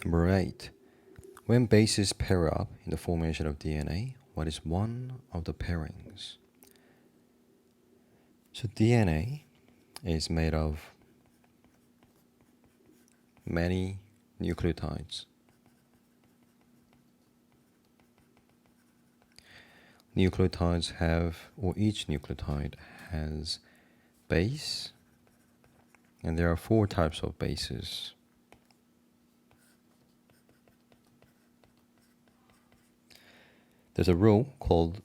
Number 8. When bases pair up in the formation of DNA, what is one of the pairings? So DNA is made of many nucleotides. Nucleotides have, or each nucleotide has base, and there are 4 types of bases. There's a rule called,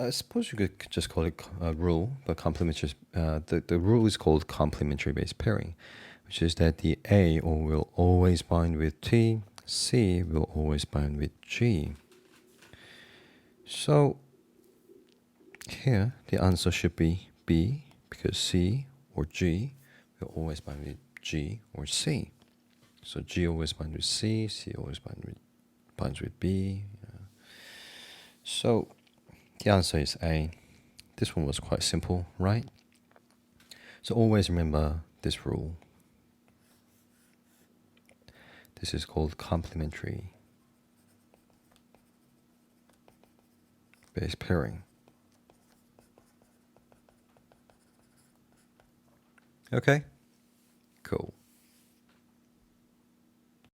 I suppose you could just call it a rule, but complementary. The rule is called complementary base pairing, which is that the A will always bind with T, C will always bind with G. So here the answer should be B, because C or G will always bind with G or C. So G always binds with C, C always binds with B. So the answer is A. This one was quite simple, right? So always remember this rule. This is called complementary base pairing. Okay, cool.